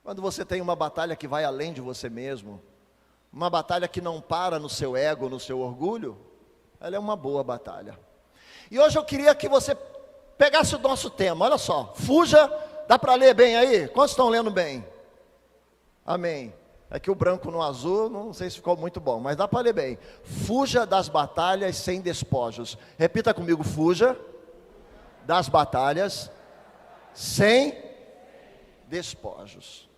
Quando você tem uma batalha que vai além de você mesmo, uma batalha que não para no seu ego, no seu orgulho, ela é uma boa batalha. E hoje eu queria que você pegasse o nosso tema, olha só, fuja, dá para ler bem aí? Quantos estão lendo bem? Amém. Aqui o branco no azul, não sei se ficou muito bom, mas dá para ler bem. Fuja das batalhas sem despojos. Repita comigo, fuja das batalhas sem despojos.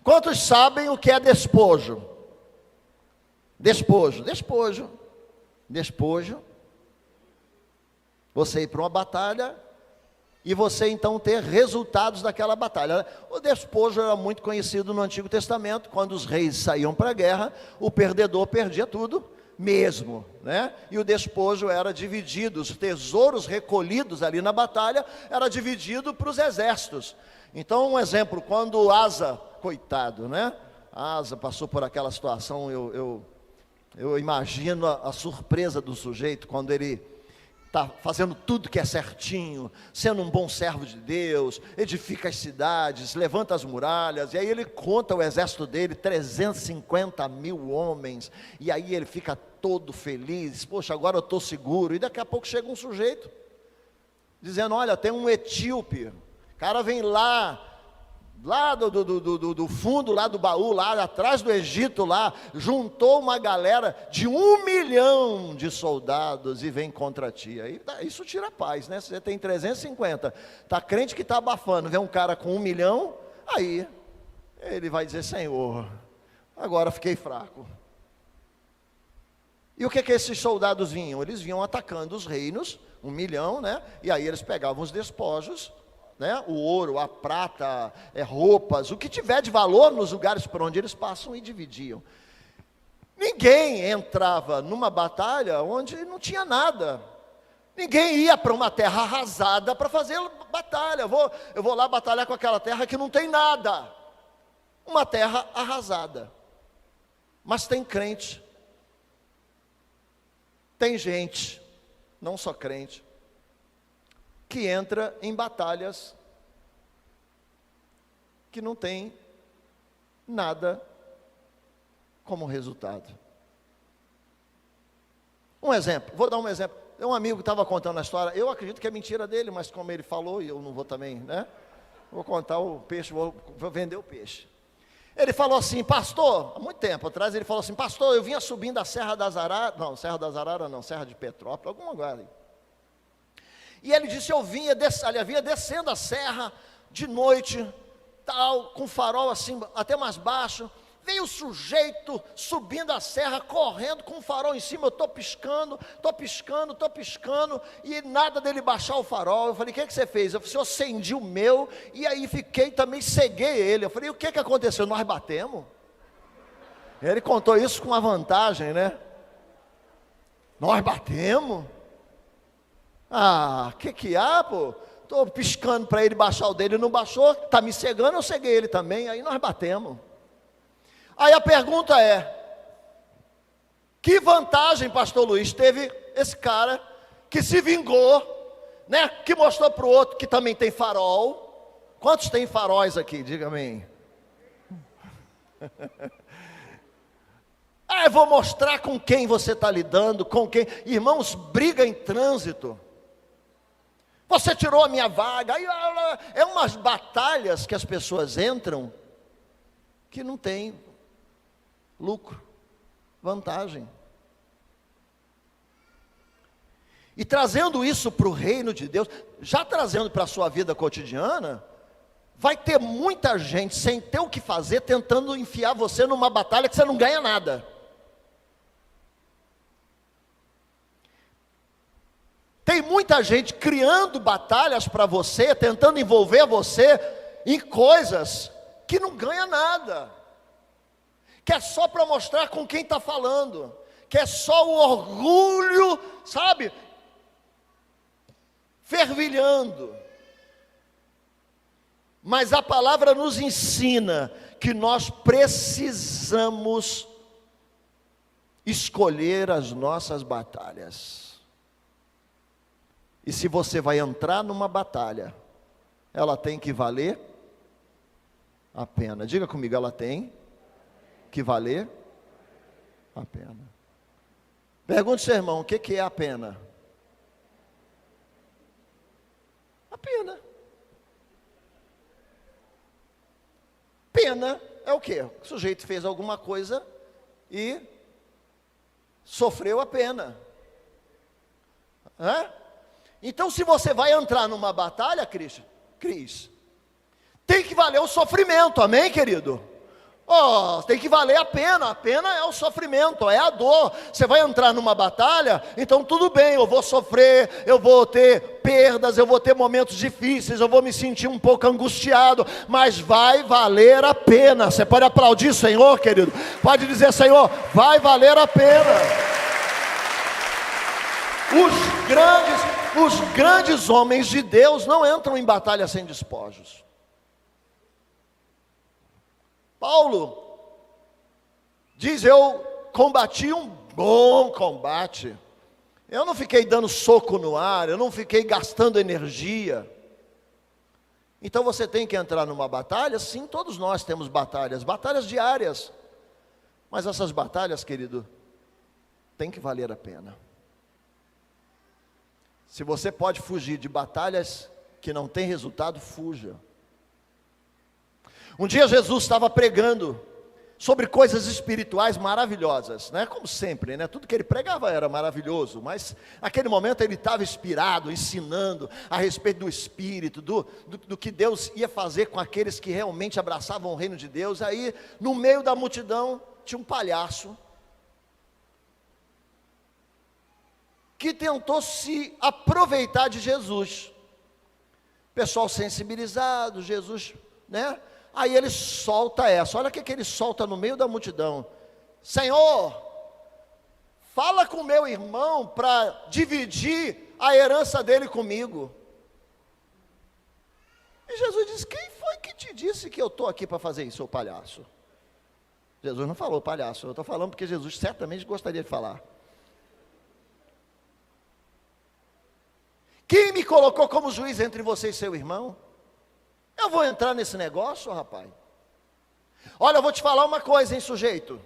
Quantos sabem o que é despojo? Despojo. Você ir para uma batalha e você então ter resultados daquela batalha. O despojo era muito conhecido no Antigo Testamento. Quando os reis saíam para a guerra, o perdedor perdia tudo mesmo, né? E o despojo era dividido, os tesouros recolhidos ali na batalha, era dividido para os exércitos. Então, um exemplo, quando Asa, coitado, né? Asa passou por aquela situação, eu imagino a surpresa do sujeito, quando ele está fazendo tudo que é certinho, sendo um bom servo de Deus, edifica as cidades, levanta as muralhas, e aí ele conta o exército dele, 350 mil homens, e aí ele fica todo feliz, poxa, agora eu estou seguro, e daqui a pouco chega um sujeito, dizendo, olha, tem um etíope, o cara vem lá do fundo, lá do baú, lá atrás do Egito, lá, juntou uma galera de 1 milhão de soldados e vem contra ti. Aí, isso tira a paz, né? Você tem 350, está crente que está abafando, vê um cara com 1 milhão, aí ele vai dizer, Senhor, agora fiquei fraco. E o que esses soldados vinham? Eles vinham atacando os reinos, 1 milhão, né? E aí eles pegavam os despojos, né? O ouro, a prata, roupas, o que tiver de valor nos lugares por onde eles passam e dividiam. Ninguém entrava numa batalha onde não tinha nada. Ninguém ia para uma terra arrasada para fazer batalha. Eu vou lá batalhar com aquela terra que não tem nada. Uma terra arrasada. Mas tem crente. Tem gente, não só crente, que entra em batalhas que não tem nada como resultado. Um exemplo, vou dar um exemplo. Um amigo estava contando a história, eu acredito que é mentira dele, mas como ele falou, e eu não vou também, né? Vou contar o peixe, vou vender o peixe. Ele falou assim, pastor, há muito tempo atrás, ele falou assim, pastor, eu vinha subindo a Serra das Araras, não, Serra das Araras não, Serra de Petrópolis, alguma lugar ali. E ele disse, eu vinha descendo a serra de noite, tal, com farol assim, até mais baixo, veio o sujeito subindo a serra, correndo com o farol em cima, eu estou piscando, e nada dele baixar o farol. Eu falei, o que você fez? Eu falei, eu acendi o meu, e aí fiquei, também ceguei ele. Eu falei, o que aconteceu? Nós batemos? Ele contou isso com uma vantagem, né? Nós batemos? Ah, que há, pô? Estou piscando para ele baixar o dele, não baixou, está me cegando, eu ceguei ele também, aí nós batemos. Aí a pergunta é, que vantagem, pastor Luiz, teve esse cara que se vingou, né? Que mostrou para o outro que também tem farol. Quantos tem faróis aqui? Diga amém. Eu vou mostrar com quem você está lidando, com quem. Irmãos, briga em trânsito. Você tirou a minha vaga. É umas batalhas que as pessoas entram que não tem lucro, vantagem. E trazendo isso para o reino de Deus, já trazendo para a sua vida cotidiana, vai ter muita gente sem ter o que fazer, tentando enfiar você numa batalha que você não ganha nada. Tem muita gente criando batalhas para você, tentando envolver você em coisas que não ganha nada, que é só para mostrar com quem está falando, que é só o orgulho, sabe, fervilhando. Mas a palavra nos ensina que nós precisamos escolher as nossas batalhas. E se você vai entrar numa batalha, ela tem que valer a pena. Diga comigo, ela tem que valer a pena. Pergunte ao seu irmão, o que é a pena? A pena. Pena é o quê? O sujeito fez alguma coisa e sofreu a pena. Então, se você vai entrar numa batalha, Cris, tem que valer o sofrimento, amém, querido? Tem que valer a pena é o sofrimento, é a dor. Você vai entrar numa batalha, então tudo bem, eu vou sofrer, eu vou ter perdas, eu vou ter momentos difíceis, eu vou me sentir um pouco angustiado, mas vai valer a pena. Você pode aplaudir o Senhor, querido? Pode dizer, Senhor, vai valer a pena. Os grandes homens de Deus não entram em batalha sem despojos. Paulo diz, eu combati um bom combate. Eu não fiquei dando soco no ar, eu não fiquei gastando energia. Então você tem que entrar numa batalha? Sim, todos nós temos batalhas diárias. Mas essas batalhas, querido, tem que valer a pena. Se você pode fugir de batalhas que não têm resultado, fuja. Um dia Jesus estava pregando sobre coisas espirituais maravilhosas, né? Como sempre, né? Tudo que ele pregava era maravilhoso, mas naquele momento ele estava inspirado, ensinando a respeito do Espírito, do que Deus ia fazer com aqueles que realmente abraçavam o reino de Deus. Aí, no meio da multidão, tinha um palhaço que tentou se aproveitar de Jesus. Pessoal sensibilizado, Jesus, né? Aí ele solta essa, olha o que ele solta no meio da multidão: Senhor, fala com meu irmão para dividir a herança dele comigo. E Jesus disse, quem foi que te disse que eu estou aqui para fazer isso, seu palhaço? Jesus não falou palhaço, eu estou falando porque Jesus certamente gostaria de falar. Quem me colocou como juiz entre você e seu irmão? Eu vou entrar nesse negócio, rapaz? Olha, eu vou te falar uma coisa, hein, sujeito.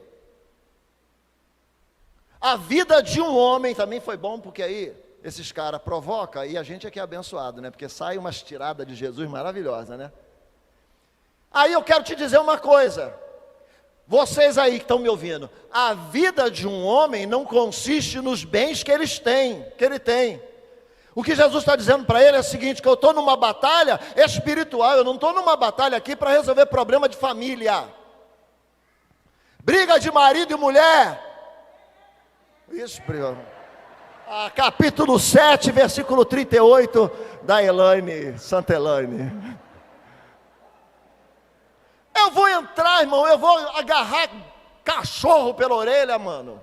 A vida de um homem também foi bom, porque aí esses caras provocam e a gente aqui é abençoado, né? Porque sai umas tiradas de Jesus maravilhosa, né? Aí eu quero te dizer uma coisa. Vocês aí que estão me ouvindo, a vida de um homem não consiste nos bens que ele tem. O que Jesus está dizendo para ele é o seguinte, que eu estou numa batalha espiritual, eu não estou numa batalha aqui para resolver problema de família. Briga de marido e mulher. Isso, capítulo 7, versículo 38, da Elaine, Santa Elaine. Eu vou entrar, irmão, eu vou agarrar cachorro pela orelha, mano.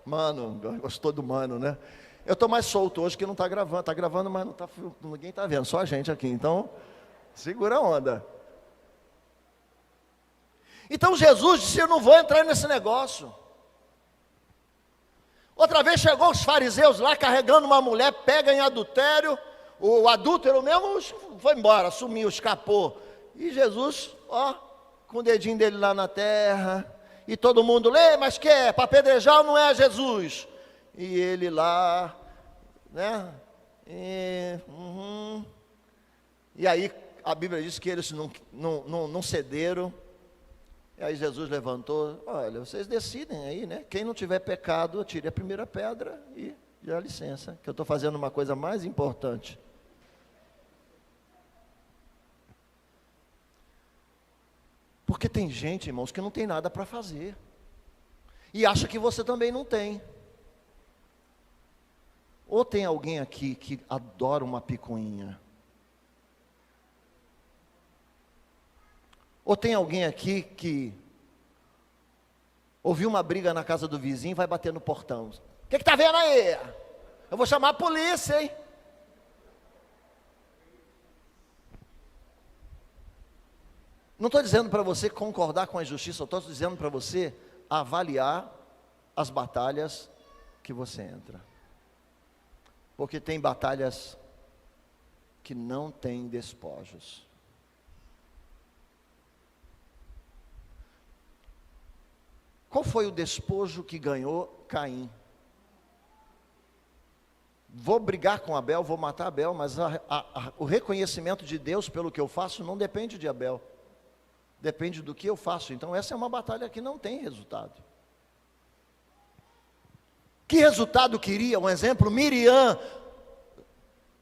Mano, gostou do mano, né? Eu estou mais solto hoje que não está gravando, mas ninguém está vendo, só a gente aqui, então segura a onda. Então Jesus disse, eu não vou entrar nesse negócio. Outra vez chegou os fariseus lá carregando uma mulher, pega em adultério, o adúltero mesmo foi embora, sumiu, escapou. E Jesus, com o dedinho dele lá na terra, e todo mundo lê, mas que é? Para apedrejar ou não é Jesus? E ele lá, né? E aí a Bíblia diz que eles não cederam. E aí Jesus levantou, olha, vocês decidem aí, né? Quem não tiver pecado, atire a primeira pedra e dá licença, que eu estou fazendo uma coisa mais importante. Porque tem gente, irmãos, que não tem nada para fazer. E acha que você também não tem. Ou tem alguém aqui que adora uma picuinha? Ou tem alguém aqui que ouviu uma briga na casa do vizinho e vai bater no portão? O que está vendo aí? Eu vou chamar a polícia, hein? Não estou dizendo para você concordar com a injustiça, eu estou dizendo para você avaliar as batalhas que você entra. Porque tem batalhas que não têm despojos. foi o despojo que ganhou Caim? Vou brigar com Abel, vou matar Abel, mas o reconhecimento de Deus pelo que eu faço não depende de Abel, depende do que eu faço. Então essa é uma batalha que não tem resultado. Que resultado queria? Um exemplo, Miriam,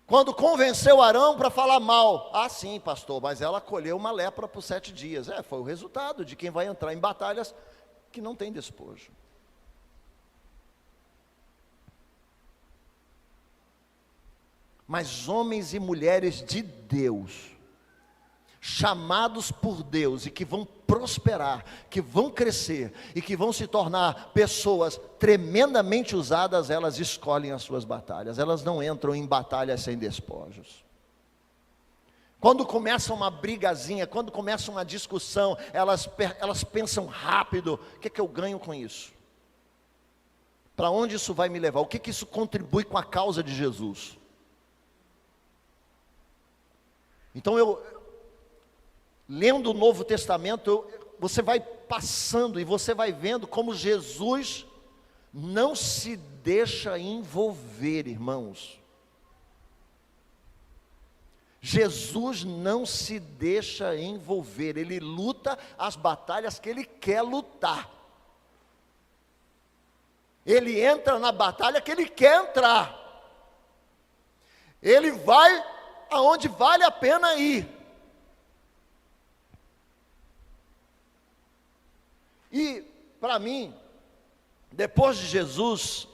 quando convenceu Arão para falar mal. Ah, sim, pastor, mas ela colheu uma lepra por 7 dias. Foi o resultado de quem vai entrar em batalhas que não tem despojo. Mas homens e mulheres de Deus, chamados por Deus e que vão prosperar, que vão crescer e que vão se tornar pessoas tremendamente usadas, elas escolhem as suas batalhas, elas não entram em batalhas sem despojos. Quando começa uma brigazinha, quando começa uma discussão, elas pensam rápido: o que eu ganho com isso? Para onde isso vai me levar? O que isso contribui com a causa de Jesus? Então lendo o Novo Testamento, você vai passando e você vai vendo como Jesus não se deixa envolver, irmãos. Jesus não se deixa envolver, ele luta as batalhas que ele quer lutar. Ele entra na batalha que ele quer entrar. Ele vai aonde vale a pena ir. E, para mim, depois de Jesus,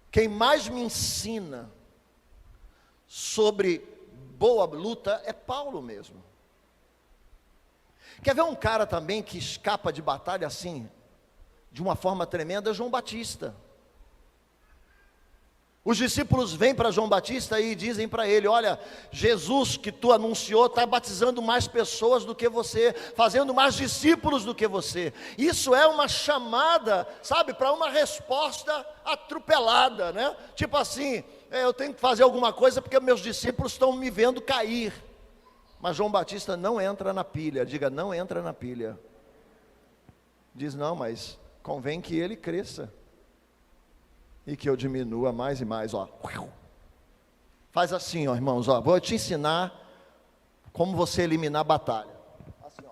quem mais me ensina sobre boa luta é Paulo mesmo. Quer ver um cara também que escapa de batalha assim, de uma forma tremenda? João Batista. Os discípulos vêm para João Batista e dizem para ele: olha, Jesus que tu anunciou está batizando mais pessoas do que você, fazendo mais discípulos do que você. Isso é uma chamada, sabe, para uma resposta atropelada, né? Tipo assim, eu tenho que fazer alguma coisa porque meus discípulos estão me vendo cair. Mas João Batista não entra na pilha. Diga: não entra na pilha. Diz: não, mas convém que ele cresça e que eu diminua mais e mais, ó. Faz assim, ó, irmãos, ó, vou te ensinar como você eliminar a batalha. Assim, ó.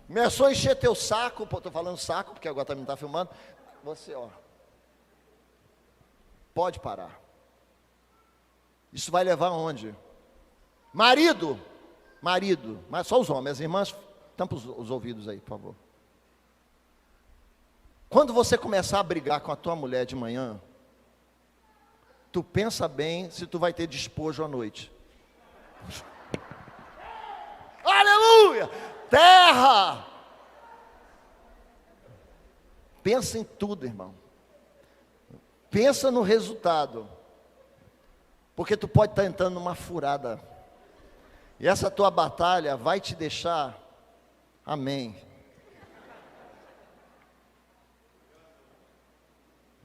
Começou a encher teu saco, estou falando saco, porque agora também não está filmando. Você, ó, pode parar. Isso vai levar aonde? Marido, mas só os homens, as irmãs, tampa os ouvidos aí, por favor. Quando você começar a brigar com a tua mulher de manhã, tu pensa bem se tu vai ter despojo à noite. Aleluia! Terra! Pensa em tudo, irmão. Pensa no resultado. Porque tu pode estar entrando numa furada. E essa tua batalha vai te deixar, amém.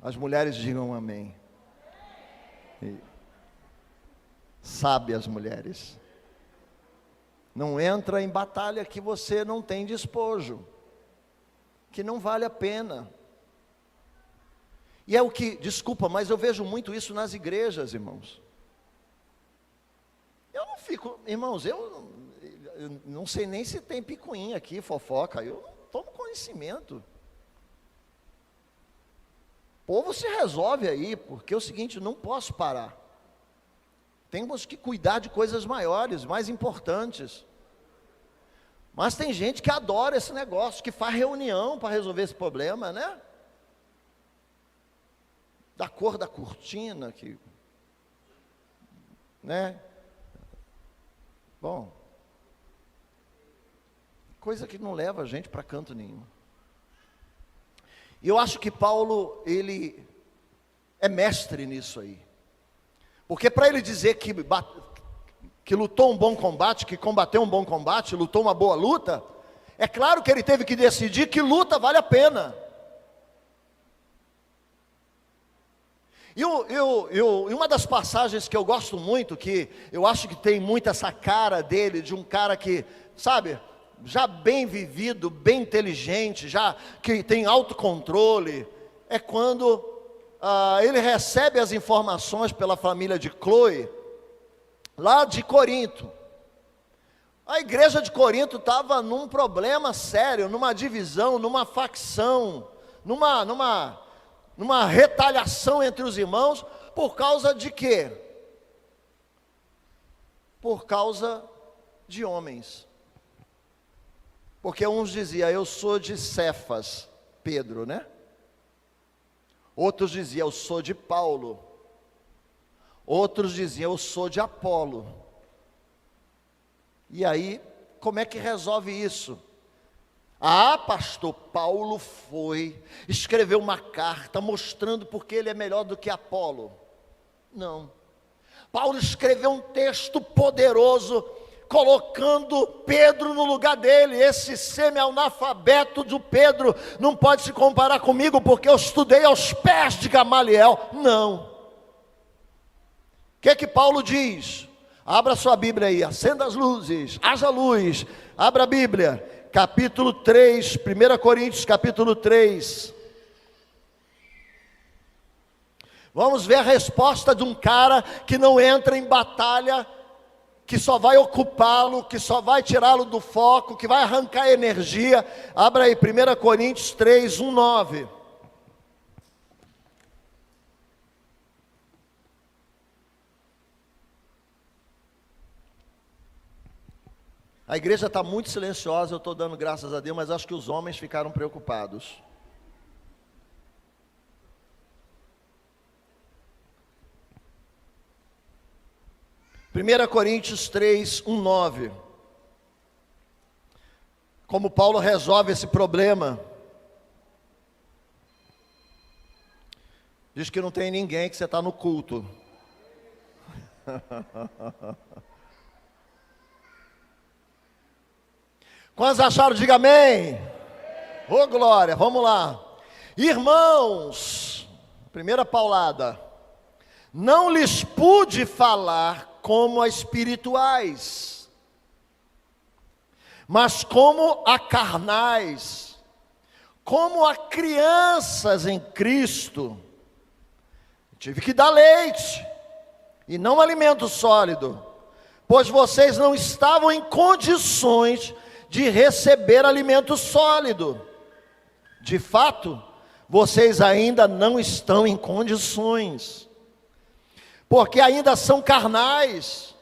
As mulheres digam amém. Sabe as mulheres. Não entra em batalha que você não tem despojo, que não vale a pena. E é o que, desculpa, mas eu vejo muito isso nas igrejas, irmãos. Eu não fico, irmãos, eu não sei nem se tem picuinha aqui, fofoca, eu não tomo conhecimento. O povo se resolve aí, porque é o seguinte, não posso parar. Temos que cuidar de coisas maiores, mais importantes. Mas tem gente que adora esse negócio, que faz reunião para resolver esse problema, né? Da cor da cortina, que, né? Bom, coisa que não leva a gente para canto nenhum. E eu acho que Paulo, ele é mestre nisso aí. Porque para ele dizer que lutou um bom combate, que combateu um bom combate, lutou uma boa luta, é claro que ele teve que decidir que luta vale a pena. E uma das passagens que eu gosto muito, que eu acho que tem muito essa cara dele, de um cara que, sabe, já bem vivido, bem inteligente, já que tem autocontrole, é quando ele recebe as informações pela família de Cloe, lá de Corinto. A igreja de Corinto estava num problema sério, numa divisão, numa facção, numa retaliação entre os irmãos, por causa de quê? Por causa de homens. Porque uns diziam, eu sou de Cefas, Pedro, né? Outros diziam, eu sou de Paulo. Outros diziam, eu sou de Apolo. E aí, como é que resolve isso? Pastor, Paulo escreveu uma carta mostrando porque ele é melhor do que Apolo. Não. Paulo escreveu um texto poderoso, colocando Pedro no lugar dele. Esse semi-analfabeto do Pedro não pode se comparar comigo, porque eu estudei aos pés de Gamaliel. Não. O que Paulo diz? Abra sua Bíblia aí, acenda as luzes, haja luz, abra a Bíblia, capítulo 3, 1 Coríntios capítulo 3. Vamos ver a resposta de um cara que não entra em batalha, que só vai ocupá-lo, que só vai tirá-lo do foco, que vai arrancar energia. Abra aí, 1 Coríntios 3, 1, 9. A igreja está muito silenciosa, eu estou dando graças a Deus, mas acho que os homens ficaram preocupados. Primeira Coríntios 3, 1, 9. Como Paulo resolve esse problema? Diz que não tem ninguém, que você está no culto. Quantos acharam? Diga amém. Ô glória, vamos lá. Irmãos, primeira paulada. Não lhes pude falar como a espirituais, mas como a carnais, como a crianças em Cristo. Tive que dar leite, e não alimento sólido, pois vocês não estavam em condições de receber alimento sólido. De fato, vocês ainda não estão em condições, porque ainda são carnais.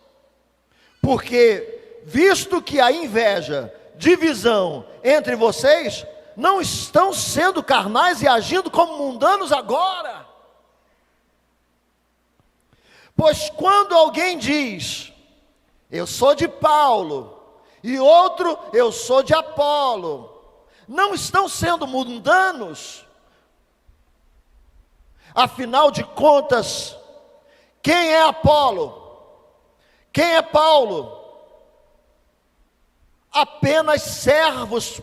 Porque, visto que há inveja, divisão entre vocês, não estão sendo carnais e agindo como mundanos agora. Pois quando alguém diz, eu sou de Paulo, e outro, eu sou de Apolo, não estão sendo mundanos? Afinal de contas, quem é Apolo? Quem é Paulo? Apenas servos,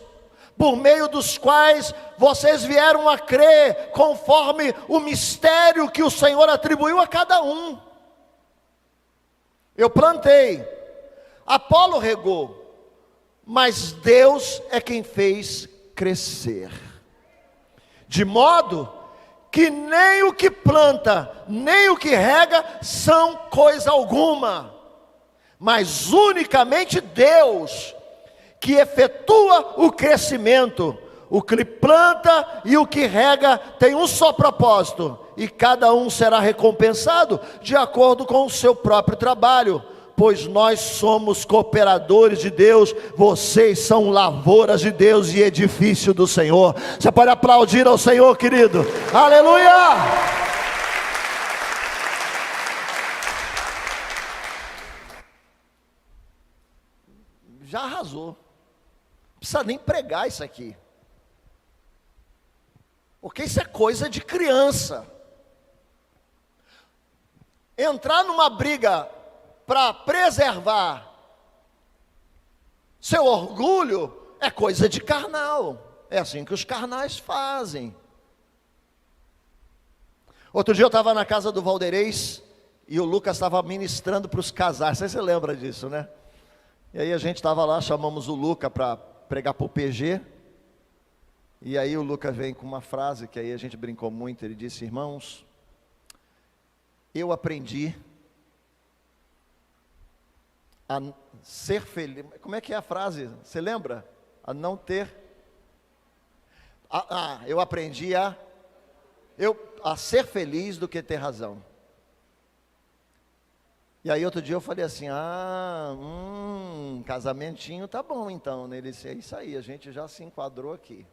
por meio dos quais vocês vieram a crer, conforme o mistério que o Senhor atribuiu a cada um. Eu plantei, Apolo regou, mas Deus é quem fez crescer. De modo que nem o que planta, nem o que rega são coisa alguma, mas unicamente Deus, que efetua o crescimento. O que planta e o que rega tem um só propósito, e cada um será recompensado de acordo com o seu próprio trabalho. Pois nós somos cooperadores de Deus, vocês são lavouras de Deus e edifício do Senhor. Você pode aplaudir ao Senhor, querido. Aleluia! Já arrasou. Não precisa nem pregar isso aqui, porque isso é coisa de criança. Entrar numa briga para preservar seu orgulho é coisa de carnal. É assim que os carnais fazem. Outro dia eu estava na casa do Valderez e o Lucas estava ministrando para os casais. Você lembra disso, né? E aí a gente estava lá, chamamos o Lucas para pregar para o PG. E aí o Lucas vem com uma frase que aí a gente brincou muito. Ele disse: irmãos, eu aprendi a ser feliz. Como é que é a frase? Você lembra? A não ter. Eu aprendi a ser feliz do que ter razão. E aí outro dia eu falei assim: casamentinho tá bom então, né? Ele disse: é isso aí, a gente já se enquadrou aqui.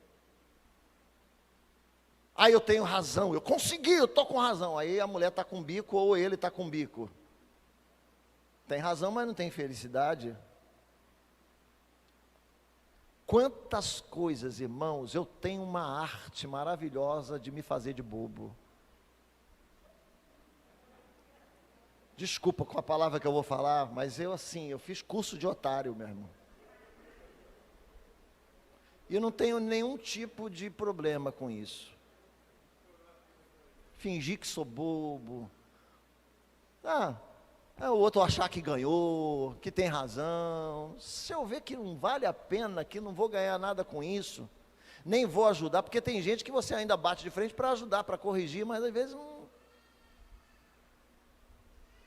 Aí eu tenho razão, eu consegui, eu tô com razão. Aí a mulher tá com bico ou ele tá com bico. Tem razão, mas não tem felicidade. Quantas coisas, irmãos, eu tenho uma arte maravilhosa de me fazer de bobo. Desculpa com a palavra que eu vou falar, mas eu fiz curso de otário, meu irmão. E eu não tenho nenhum tipo de problema com isso. Fingir que sou bobo. O outro achar que ganhou, que tem razão. Se eu ver que não vale a pena, que não vou ganhar nada com isso, nem vou ajudar, porque tem gente que você ainda bate de frente para ajudar, para corrigir, mas às vezes não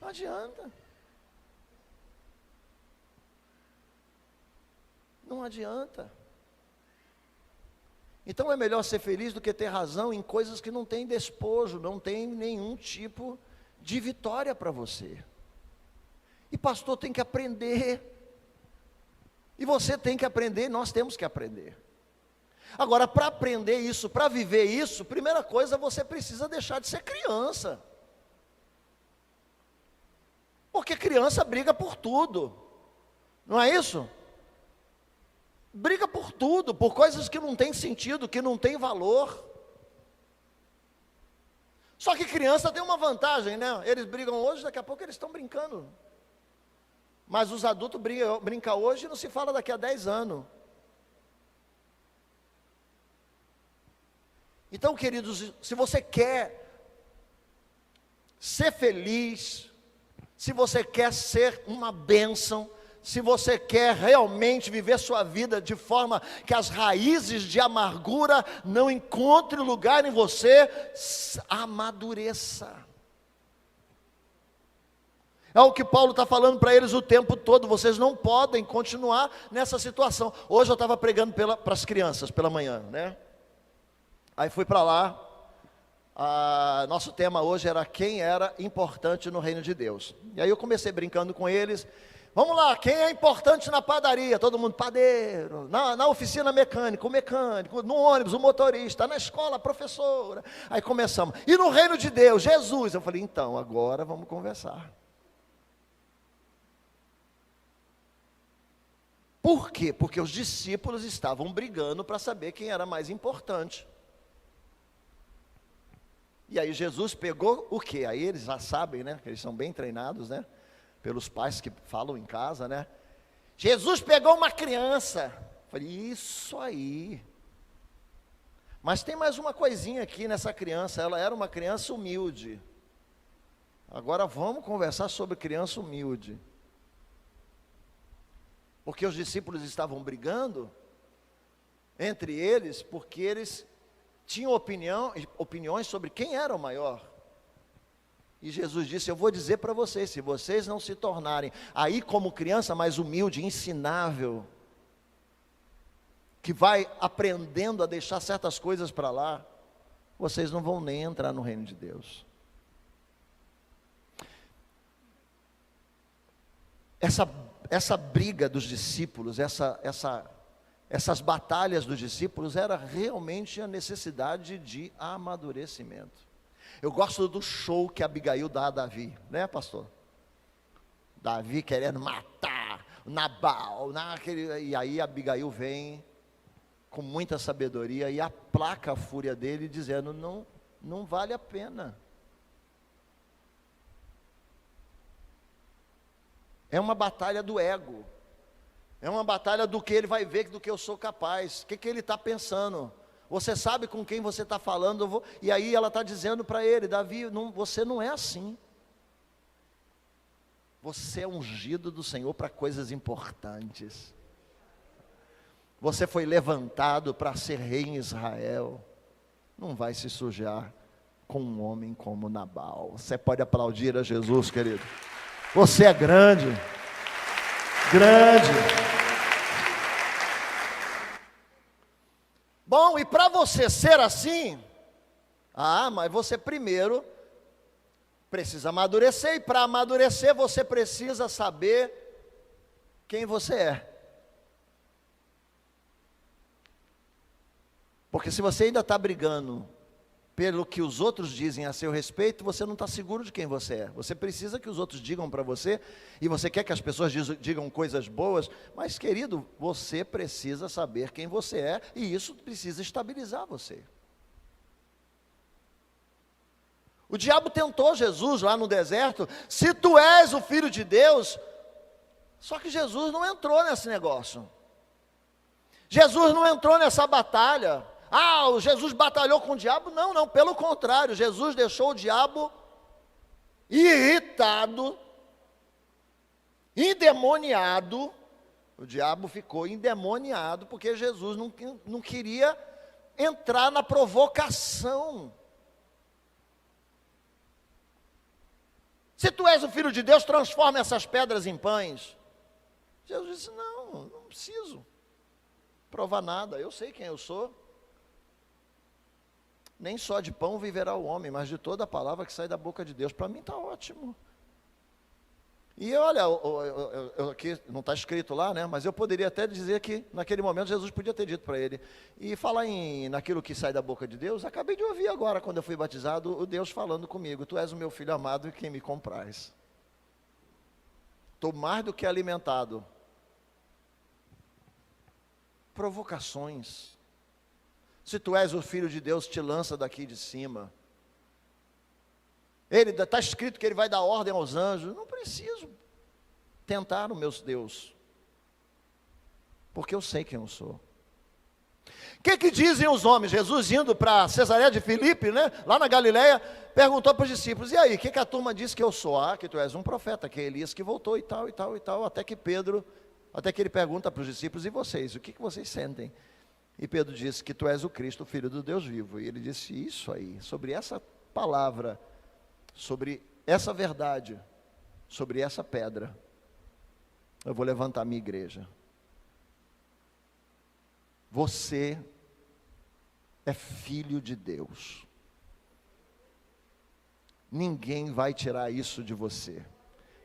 adianta. Não adianta. Então é melhor ser feliz do que ter razão em coisas que não tem despojo, não tem nenhum tipo de vitória para você. E pastor tem que aprender. E você tem que aprender, nós temos que aprender. Agora, para aprender isso, para viver isso, primeira coisa, você precisa deixar de ser criança. Porque criança briga por tudo. Não é isso? Briga por tudo, por coisas que não têm sentido, que não têm valor. Só que criança tem uma vantagem, né? Eles brigam hoje, daqui a pouco eles estão brincando. Mas os adultos brincam hoje e não se fala daqui a 10 anos. Então, queridos, se você quer ser feliz, se você quer ser uma bênção, se você quer realmente viver sua vida de forma que as raízes de amargura não encontrem lugar em você, amadureça. É o que Paulo está falando para eles o tempo todo. Vocês não podem continuar nessa situação. Hoje eu estava pregando para as crianças pela manhã, né? Aí fui para lá. Nosso tema hoje era quem era importante no reino de Deus. E aí eu comecei brincando com eles. Vamos lá, quem é importante na padaria? Todo mundo, padeiro. Na oficina, mecânico, no ônibus, o motorista. Na escola, a professora. Aí começamos. E no reino de Deus, Jesus. Eu falei, então, agora vamos conversar. Por quê? Porque os discípulos estavam brigando para saber quem era mais importante. E aí Jesus pegou o quê? Aí eles já sabem, né? Eles são bem treinados, né? Pelos pais que falam em casa, né? Jesus pegou uma criança. Falei, isso aí. Mas tem mais uma coisinha aqui nessa criança. Ela era uma criança humilde. Agora vamos conversar sobre criança humilde. Porque os discípulos estavam brigando entre eles, porque eles tinham opiniões sobre quem era o maior. E Jesus disse, eu vou dizer para vocês, se vocês não se tornarem aí como criança mais humilde, ensinável, que vai aprendendo a deixar certas coisas para lá, vocês não vão nem entrar no reino de Deus. Essa briga dos discípulos, essas batalhas dos discípulos, era realmente a necessidade de amadurecimento. Eu gosto do show que Abigail dá a Davi, né, pastor? Davi querendo matar Nabal, e aí Abigail vem com muita sabedoria e aplaca a fúria dele, dizendo, não vale a pena. É uma batalha do ego. É uma batalha do que ele vai ver, do que eu sou capaz. O que ele está pensando? Você sabe com quem você está falando, e aí ela está dizendo para ele, Davi, você não é assim. Você é ungido do Senhor para coisas importantes. Você foi levantado para ser rei em Israel. Não vai se sujar com um homem como Nabal. Você pode aplaudir a Jesus, querido. Você é grande. Grande. Bom, e para você ser assim, mas você primeiro precisa amadurecer, e para amadurecer você precisa saber quem você é. Porque se você ainda está brigando pelo que os outros dizem a seu respeito, você não está seguro de quem você é. Você precisa que os outros digam para você, e você quer que as pessoas digam coisas boas, mas querido, você precisa saber quem você é, e isso precisa estabilizar você. O diabo tentou Jesus lá no deserto, se tu és o Filho de Deus, só que Jesus não entrou nesse negócio. Jesus não entrou nessa batalha. Jesus batalhou com o diabo? Não, pelo contrário, Jesus deixou o diabo irritado, endemoniado. O diabo ficou endemoniado, porque Jesus não queria entrar na provocação. Se tu és o Filho de Deus, transforma essas pedras em pães. Jesus disse, não preciso provar nada, eu sei quem eu sou. Nem só de pão viverá o homem, mas de toda a palavra que sai da boca de Deus. Para mim está ótimo. E olha, aqui não está escrito lá, né? Mas eu poderia até dizer que naquele momento Jesus podia ter dito para ele. E falar naquilo que sai da boca de Deus, acabei de ouvir agora, quando eu fui batizado, o Deus falando comigo, tu és o meu filho amado e quem me compraz. Estou mais do que alimentado. Provocações. Se tu és o Filho de Deus, te lança daqui de cima. Está escrito que ele vai dar ordem aos anjos. Não preciso tentar o meu Deus, porque eu sei quem eu sou. O que dizem os homens? Jesus indo para Cesareia de Filipe, né, lá na Galileia, perguntou para os discípulos, e aí, o que a turma diz que eu sou? Que tu és um profeta, que é Elias que voltou e tal, e tal, e tal, até que ele pergunta para os discípulos, e vocês, o que vocês sentem? E Pedro disse que tu és o Cristo, o Filho do Deus vivo. E ele disse isso aí, sobre essa palavra, sobre essa verdade, sobre essa pedra, eu vou levantar a minha igreja. Você é filho de Deus. Ninguém vai tirar isso de você.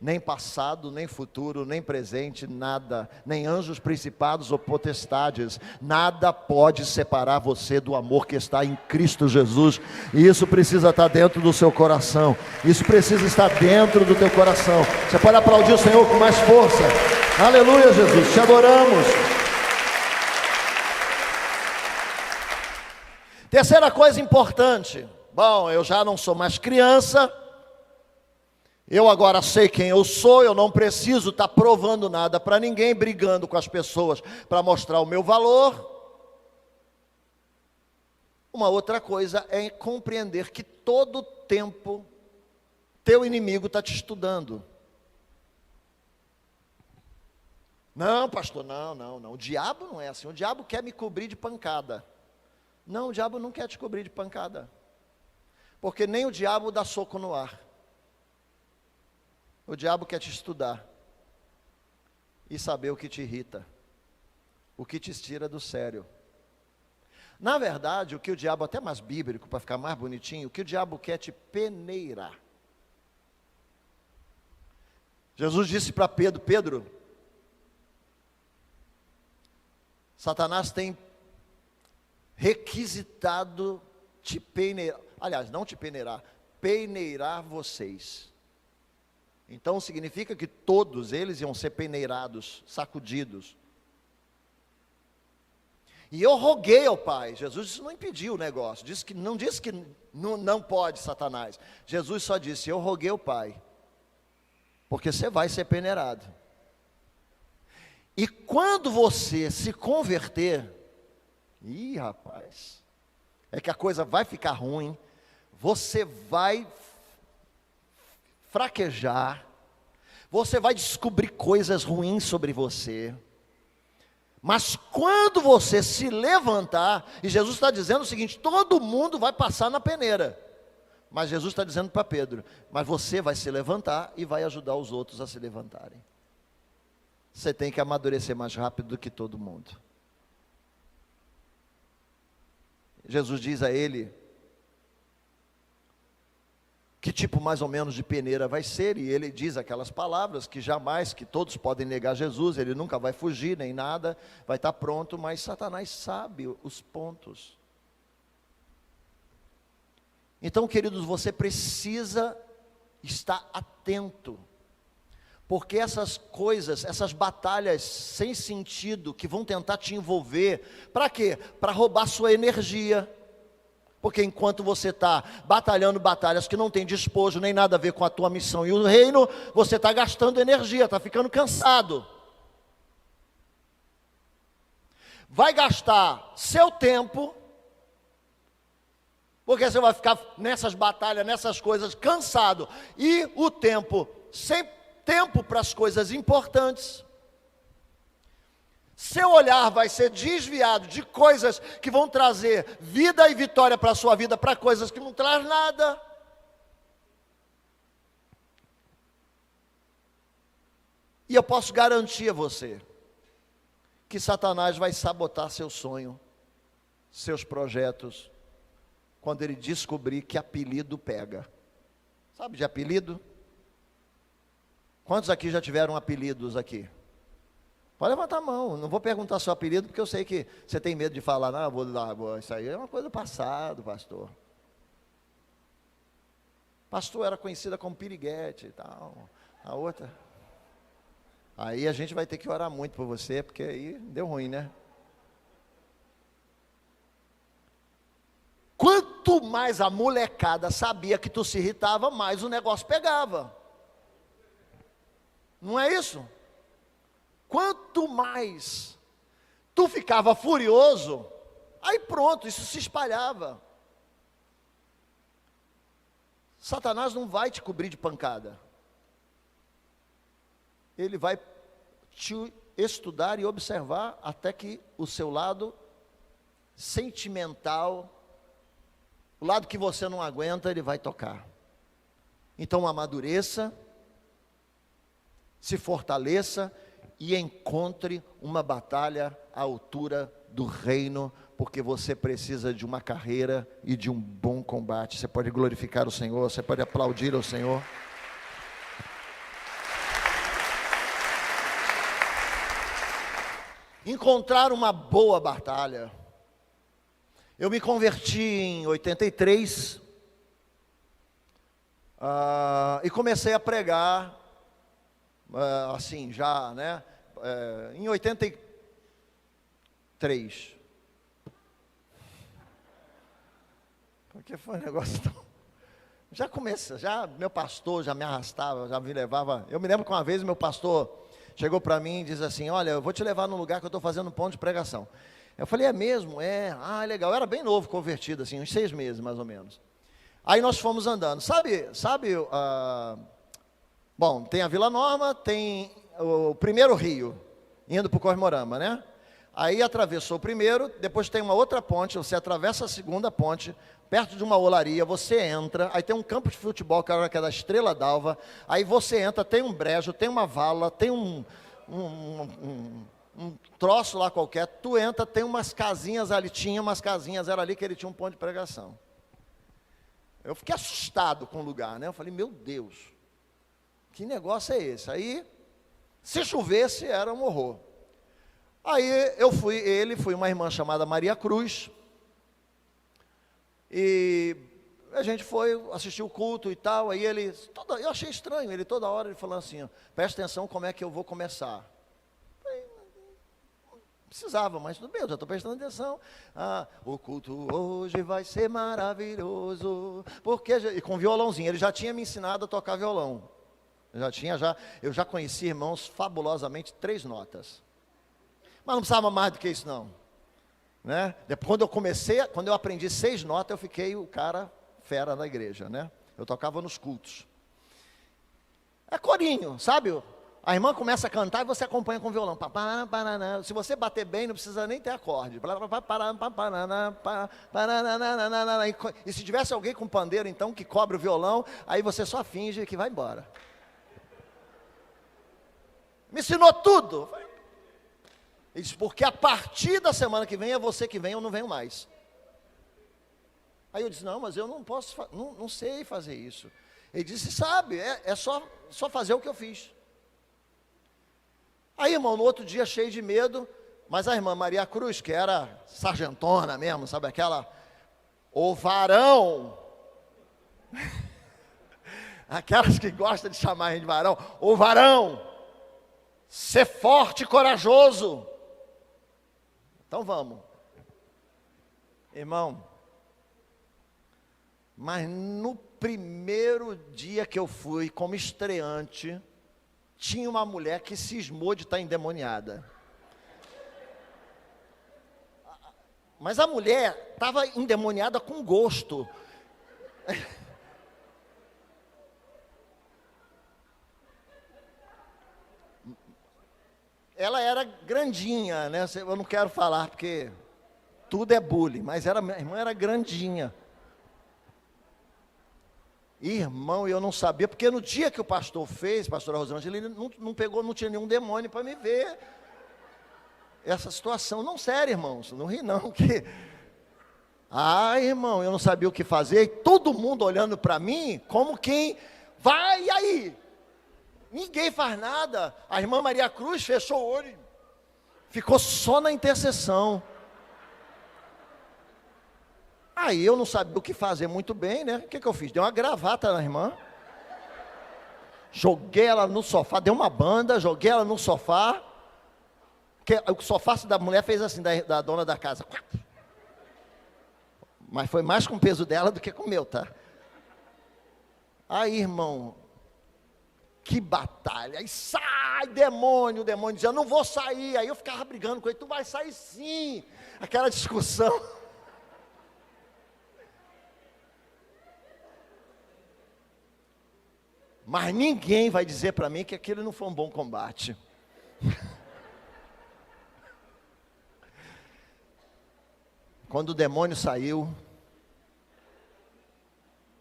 Nem passado, nem futuro, nem presente, nada, nem anjos principados ou potestades, nada pode separar você do amor que está em Cristo Jesus, e isso precisa estar dentro do seu coração, isso precisa estar dentro do teu coração. Você pode aplaudir o Senhor com mais força. Aleluia, Jesus, te adoramos. Terceira coisa importante, bom, eu já não sou mais criança, eu agora sei quem eu sou, eu não preciso estar provando nada para ninguém, brigando com as pessoas para mostrar o meu valor. Uma outra coisa é compreender que todo tempo teu inimigo está te estudando. Não, pastor, não, o diabo não é assim, o diabo quer me cobrir de pancada. Não, o diabo não quer te cobrir de pancada, porque nem o diabo dá soco no ar. O diabo quer te estudar e saber o que te irrita, o que te tira do sério. Na verdade, o que o diabo, até mais bíblico, para ficar mais bonitinho, o que o diabo quer te peneirar. Jesus disse para Pedro, Pedro, Satanás tem requisitado te peneirar, aliás, não te peneirar, peneirar vocês. Então significa que todos eles iam ser peneirados, sacudidos. E eu roguei ao Pai. Jesus não impediu o negócio, não disse que não pode Satanás. Jesus só disse, eu roguei ao Pai, porque você vai ser peneirado. E quando você se converter, rapaz, é que a coisa vai ficar ruim, você vai fraquejar, você vai descobrir coisas ruins sobre você. Mas quando você se levantar, e Jesus está dizendo o seguinte: todo mundo vai passar na peneira. Mas Jesus está dizendo para Pedro: mas você vai se levantar e vai ajudar os outros a se levantarem. Você tem que amadurecer mais rápido do que todo mundo. Jesus diz a ele que tipo mais ou menos de peneira vai ser, e ele diz aquelas palavras que jamais, que todos podem negar Jesus, ele nunca vai fugir nem nada, vai estar pronto, mas Satanás sabe os pontos. Então, queridos, você precisa estar atento, porque essas coisas, essas batalhas sem sentido, que vão tentar te envolver, para quê? Para roubar sua energia. Porque enquanto você está batalhando batalhas que não tem despojo, nem nada a ver com a tua missão e o reino, você está gastando energia, está ficando cansado. Vai gastar seu tempo, porque você vai ficar nessas batalhas, nessas coisas, cansado. E o tempo, sem tempo para as coisas importantes. Seu olhar vai ser desviado de coisas que vão trazer vida e vitória para a sua vida, para coisas que não traz nada. E eu posso garantir a você que Satanás vai sabotar seu sonho, seus projetos, quando ele descobrir que apelido pega. Sabe de apelido? Quantos aqui já tiveram apelidos aqui? Pode levantar a mão, não vou perguntar seu apelido, porque eu sei que você tem medo de falar, não, isso aí é uma coisa do passado, pastor. Pastor era conhecida como piriguete e tal, a outra. Aí a gente vai ter que orar muito por você, porque aí deu ruim, né? Quanto mais a molecada sabia que tu se irritava, mais o negócio pegava. Não é isso? Quanto mais tu ficava furioso, aí pronto, isso se espalhava. Satanás não vai te cobrir de pancada. Ele vai te estudar e observar até que o seu lado sentimental, o lado que você não aguenta, ele vai tocar. Então amadureça, se fortaleça e encontre uma batalha à altura do reino, porque você precisa de uma carreira e de um bom combate. Você pode glorificar o Senhor, você pode aplaudir ao Senhor. Encontrar uma boa batalha. Eu me converti em 83 e comecei a pregar assim já, né? Em 83. Porque foi um negócio tão... Já começa, já meu pastor já me arrastava, já me levava. Eu me lembro que uma vez meu pastor chegou para mim e disse assim: olha, eu vou te levar num lugar que eu estou fazendo um ponto de pregação. Eu falei: é mesmo? Ah, legal. Eu era bem novo, convertido, assim, uns 6 meses mais ou menos. Aí nós fomos andando. Bom, tem a Vila Norma, tem o primeiro rio, indo para o Cormorama, né? Aí atravessou o primeiro, depois tem uma outra ponte, você atravessa a segunda ponte, perto de uma olaria, você entra, aí tem um campo de futebol, que é da Estrela d'Alva, aí você entra, tem um brejo, tem uma vala, tem um troço lá qualquer, tu entra, tem umas casinhas ali, era ali que ele tinha um ponto de pregação. Eu fiquei assustado com o lugar, né? Eu falei: meu Deus, que negócio é esse? Aí, se chovesse, era um horror. Aí fui uma irmã chamada Maria Cruz, e a gente foi assistir o culto e tal. Aí eu achei estranho, ele toda hora ele falando assim: ó, presta atenção como é que eu vou começar. Precisava, mas tudo bem, eu já estou prestando atenção. O culto hoje vai ser maravilhoso, porque e com violãozinho, ele já tinha me ensinado a tocar violão. Eu já conheci irmãos fabulosamente 3 notas. Mas não precisava mais do que isso não. né? Depois, quando eu aprendi 6 notas, eu fiquei o cara fera da igreja, né? Eu tocava nos cultos. É corinho, sabe? A irmã começa a cantar e você acompanha com o violão. Se você bater bem, não precisa nem ter acorde. E se tivesse alguém com pandeiro, então, que cobre o violão, aí você só finge que vai embora. Me ensinou tudo. Ele disse, porque a partir da semana que vem, é você que vem, eu não venho mais. Aí eu disse, não, mas eu não posso, não sei fazer isso. Ele disse, sabe, é só fazer o que eu fiz. Aí, irmão, no outro dia, cheio de medo, mas a irmã Maria Cruz, que era sargentona mesmo, sabe aquela, o varão, aquelas que gostam de chamar a gente de varão, o varão, ser forte e corajoso. Então vamos. Irmão, mas no primeiro dia que eu fui como estreante, tinha uma mulher que cismou de estar endemoniada. Mas a mulher estava endemoniada com gosto. Ela era grandinha, né? Eu não quero falar porque tudo é bullying, mas a irmã era grandinha. Irmão, eu não sabia, porque no dia que o pastor fez, pastor Rosângela, ele não tinha nenhum demônio para me ver. Essa situação, não, sério, irmãos, não ri não, que... irmão, eu não sabia o que fazer, e todo mundo olhando para mim, como quem, vai, e aí? Ninguém faz nada. A irmã Maria Cruz fechou o olho, ficou só na intercessão. Aí eu não sabia o que fazer muito bem, né? O que eu fiz? Dei uma gravata na irmã, joguei ela no sofá, dei uma banda, joguei ela no sofá, porque o sofá da mulher fez assim, da dona da casa. Mas foi mais com o peso dela do que com o meu, tá? Aí, irmão, que batalha. Aí sai, demônio, o demônio dizia, eu não vou sair. Aí eu ficava brigando com ele, tu vai sair sim. Aquela discussão. Mas ninguém vai dizer para mim que aquele não foi um bom combate. Quando o demônio saiu,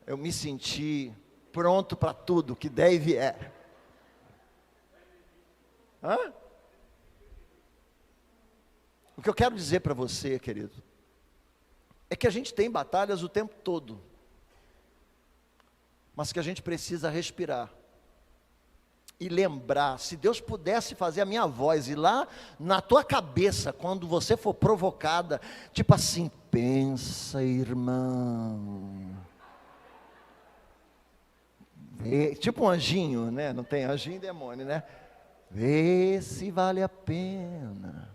eu me senti pronto para tudo que der e vier. O que eu quero dizer para você, querido, é que a gente tem batalhas o tempo todo, mas que a gente precisa respirar e lembrar. Se Deus pudesse fazer a minha voz ir lá na tua cabeça, quando você for provocada, tipo assim, pensa, irmão, tipo um anjinho, né? Não tem anjinho e demônio, né? Vê se vale a pena.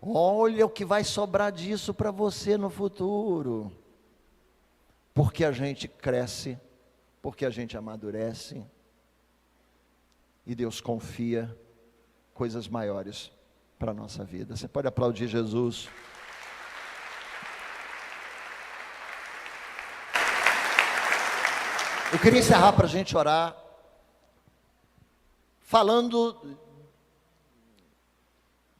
Olha o que vai sobrar disso para você no futuro. Porque a gente cresce, porque a gente amadurece, e Deus confia coisas maiores para a nossa vida. Você pode aplaudir Jesus. Eu queria encerrar para a gente orar, falando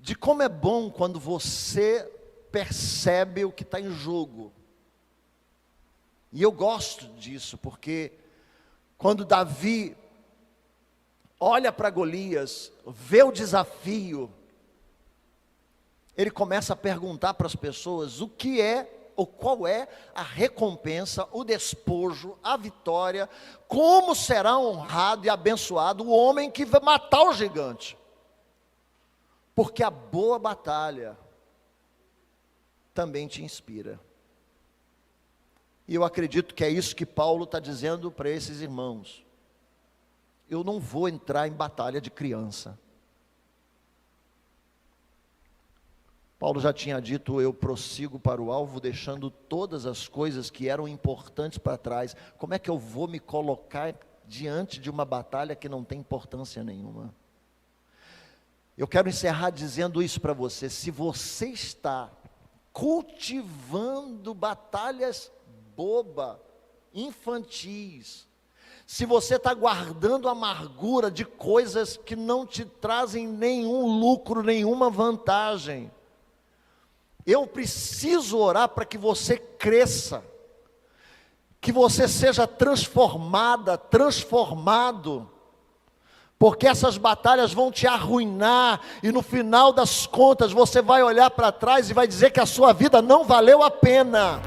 de como é bom quando você percebe o que está em jogo. E eu gosto disso, porque quando Davi olha para Golias, vê o desafio, ele começa a perguntar para as pessoas o que é, ou qual é a recompensa, o despojo, a vitória, como será honrado e abençoado o homem que vai matar o gigante. Porque a boa batalha também te inspira. E eu acredito que é isso que Paulo está dizendo para esses irmãos. Eu não vou entrar em batalha de criança. Paulo já tinha dito, eu prossigo para o alvo, deixando todas as coisas que eram importantes para trás. Como é que eu vou me colocar diante de uma batalha que não tem importância nenhuma? Eu quero encerrar dizendo isso para você. Se você está cultivando batalhas bobas, infantis, se você está guardando amargura de coisas que não te trazem nenhum lucro, nenhuma vantagem, eu preciso orar para que você cresça, que você seja transformada, transformado, porque essas batalhas vão te arruinar, e no final das contas você vai olhar para trás e vai dizer que a sua vida não valeu a pena.